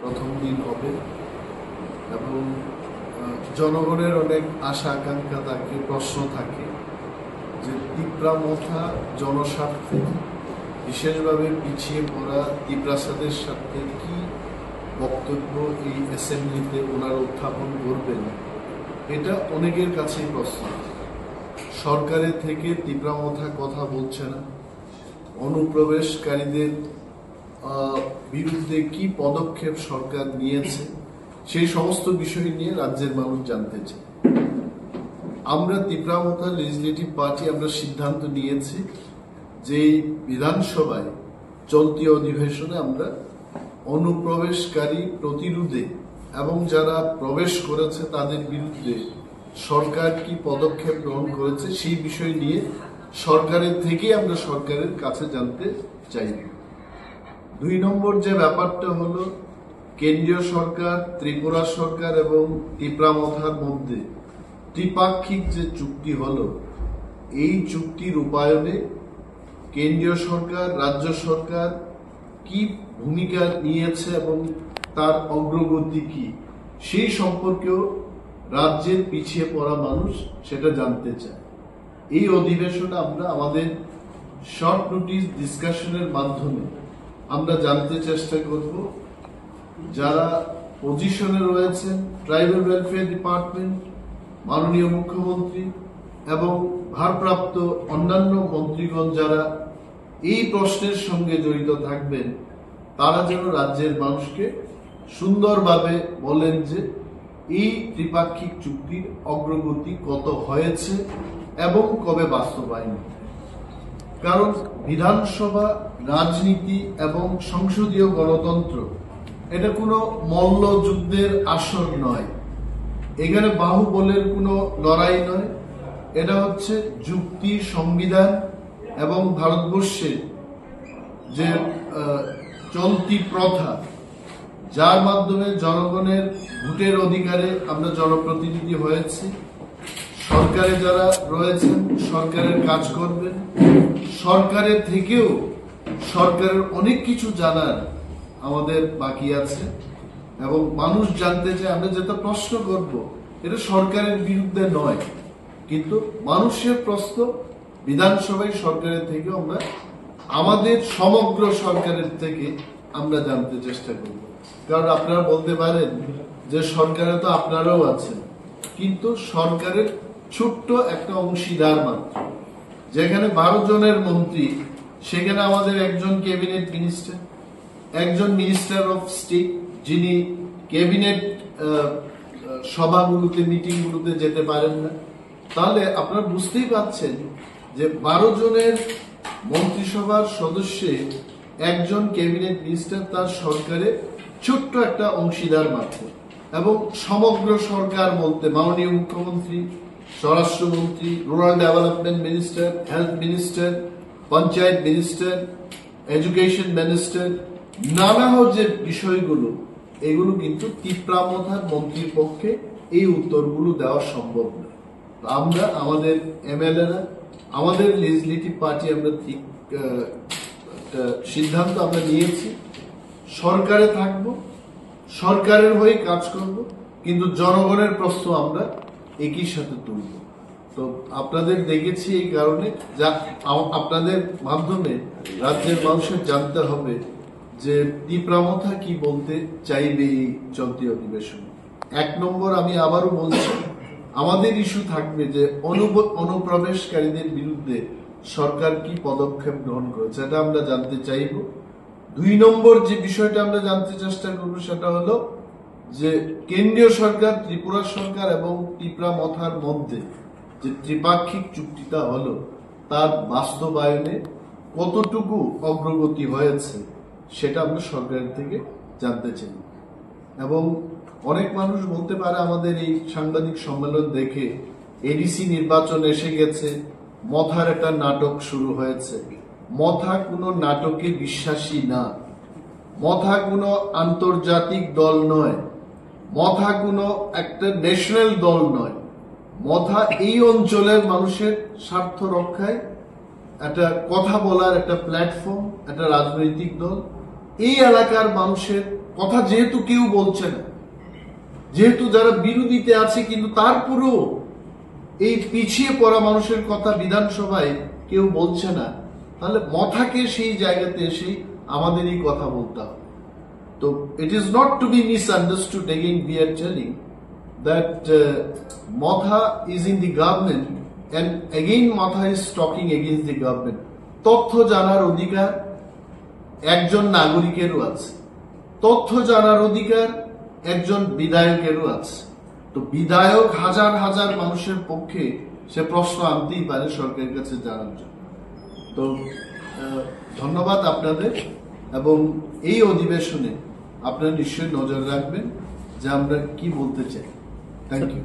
প্রথম দিন হবে এবং জনগণের অনেক আশা আকাঙ্ক্ষা থাকে, প্রশ্ন থাকে যে তিপ্রামথা জনস্বার্থে বিশেষভাবে পিছিয়ে পড়া তিপ্রাসাদের সাথে কি বক্তব্য এই অ্যাসেম্বলিতে ওনারা উত্থাপন করবেন, এটা অনেকের কাছেই প্রশ্ন। সরকারের থেকে তিপ্রামথা কথা বলছে না, অনুপ্রবেশকারীদের বিরুদ্ধে কি পদক্ষেপ সরকার নিয়েছে সেই সমস্ত বিষয় নিয়ে রাজ্যের মানুষ জানতে চায়। আমরা তিপ্রামথা লেজিসলেটিভ পার্টি আমরা সিদ্ধান্ত নিয়েছি যে বিধানসভায় চলতি অধিবেশনে আমরা অনুপ্রবেশকারী প্রতিরোধে এবং যারা প্রবেশ করেছে তাদের বিরুদ্ধে সরকার কি পদক্ষেপ গ্রহণ করেছে সেই বিষয় নিয়ে সরকারের থেকে আমরা সরকারের কাছে জানতে চাইব। ২ নম্বর যে ব্যাপারটা হলো, কেন্দ্রীয় সরকার, ত্রিপুরা সরকার এবং তিপ্রামথার মধ্যে ত্রিপাক্ষিক যে চুক্তি হলো, এই চুক্তির রূপায়ণে কেন্দ্রীয় সরকার, রাজ্য সরকার কি ভূমিকা নিয়েছে এবং তার অগ্রগতি কি সেই সম্পর্কেও রাজ্যের পিছিয়ে পড়া মানুষ সেটা জানতে চায়। এই অধিবেশনে আমরা আমাদের শর্ট নোটিস ডিসকাশনের মাধ্যমে আমরা জানতে চেষ্টা করব যারা পজিশনে রয়েছেন, ট্রাইবাল ওয়েলফেয়ার ডিপার্টমেন্ট, মাননীয় মুখ্যমন্ত্রী এবং ভারপ্রাপ্ত অন্যান্য মন্ত্রীগণ যারা এই প্রশ্নের সঙ্গে জড়িত থাকবেন, তারা যেন রাজ্যের মানুষকে সুন্দরভাবে বলেন যে এই ত্রিপাক্ষিক চুক্তির অগ্রগতি কত হয়েছে এবং কবে বাস্তবায়ন। কারণ বিধানসভা, রাজনীতি এবং সংসদীয় গণতন্ত্র এটা কোনো মল্লযুদ্ধের আসর নয়, এখানে বাহুবলের কোনো লড়াই নয়, এটা হচ্ছে যুক্তি, সংবিধান এবং ভারতবর্ষের যে চলতি প্রথা, যার মাধ্যমে জনগণের ভোটের অধিকারে আমরা জনপ্রতিনিধি হয়েছি। সরকারে যারা রয়েছেন সরকারের কাজ করবেন, সরকারের থেকেও সরকারের অনেক কিছু জানার আমাদের বাকি আছে এবং মানুষ জানতে চায়। আমরা যেটা প্রশ্ন করব এটা সরকারের বিরুদ্ধে নয়, কিন্তু মানুষের প্রশ্ন বিধানসভায় সরকারের থেকে আমরা আমাদের সমগ্র সরকারের থেকে আমরা জানতে চেষ্টা করব। কারণ আপনারা বলতে পারেন যে সরকারে তো আপনারাও আছেন, কিন্তু সরকারের ছোট্ট একটা অংশীদার মাত্র। যেখানে 12 জনের মন্ত্রী, সেখানে আমাদের একজন ক্যাবিনেট মিনিস্টার, একজন মিনিস্টার অফ স্টেট, যিনি ক্যাবিনেট সভাগুলোতে, মিটিংগুলোতে যেতে পারেন না। তাহলে আপনারা বুঝতেই পারছেন যে 12 জনের মন্ত্রিসভার সদস্যে একজন ক্যাবিনেট মিনিস্টার তার সরকারে ছোট্ট একটা অংশীদার মাত্র। এবং সমগ্র সরকার বলতে মাননীয় মুখ্যমন্ত্রী, স্বরাষ্ট্রমন্ত্রী, rural development minister, health minister, panchayat minister, education minister, নানা যে বিষয়গুলো, এগুলো কিন্তু তিপ্রামথার মন্ত্রীর পক্ষে এই উত্তরগুলো দেওয়া সম্ভব নয়। আমরা আমাদের এমএলএরা, আমাদের লেজিসলেটিভ পার্টি আমরা সিদ্ধান্ত আমরা নিয়েছি, সরকারে থাকব, সরকারের হয়ে কাজ করব, কিন্তু জনগণের প্রশ্ন আমরা একই সাথে তুলব। তো আপনাদের দেখেছি এই কারণে, যা আপনাদের মাধ্যমে রাজ্যের মানুষের জানতে হবে যে তিপ্রামথা কি বলতে চাইবে এই চলতি অধিবেশনে। 1 নম্বর, আমি আবারও বলছি, আমাদের ইস্যু থাকবে যে অনুপ্রবেশকারীদের বিরুদ্ধে সরকার কি পদক্ষেপ গ্রহণ করেছে, এটা আমরা জানতে চাইব। 2 নম্বর যে বিষয়টা আমরা জানতে চেষ্টা করব সেটা হলো যে কেন্দ্রীয় সরকার, ত্রিপুরা সরকার এবং তিপ্রামথার মধ্যে যে ত্রিপাক্ষিক চুক্তিটা হলো, তার বাস্তবায়নে কতটুকু অগ্রগতি হয়েছে সেটা আমরা সরকারের থেকে জানতে চাই। এবং অনেক মানুষ বলতে পারে আমাদের এই সাংবাদিক সম্মেলন দেখে এডিসি নির্বাচন এসে গেছে, মথার একটা নাটক শুরু হয়েছে। মথা কোনো নাটকে বিশ্বাসী না, মথা কোনো আন্তর্জাতিক দল নয়, মথা কোনো একটা ন্যাশনাল দল নয়। মথা এই অঞ্চলের মানুষের স্বার্থ রক্ষায় একটা কথা বলার একটা প্ল্যাটফর্ম, একটা রাজনৈতিক দল। এই এলাকার মানুষের কথা যেহেতু কেউ বলছে না, যেহেতু যারা বিরোধীতে আছে কিন্তু তারপরেও এই পিছিয়ে পড়া মানুষের কথা বিধানসভায় কেউ বলছে না, তাহলে মথাকে সেই জায়গাতে এসে আমাদের এই কথা বলতে হবে। তো it is not to be misunderstood, again we are telling that Motha is in the government and again Motha is talking against the government. তথ্য জানার অধিকার একজন নাগরিকেরও আছে, তথ্য জানার অধিকার একজন বিধায়কেরও আছে। তো বিধায়ক হাজার হাজার মানুষের পক্ষে সে প্রশ্ন আনতেই পারে সরকারের কাছে জানার জন্য। তো ধন্যবাদ আপনাদের, এবং এই অধিবেশনে আপনারা নিশ্চয়ই নজর রাখবেন যে আমরা কি বলতে চাই। Thank you.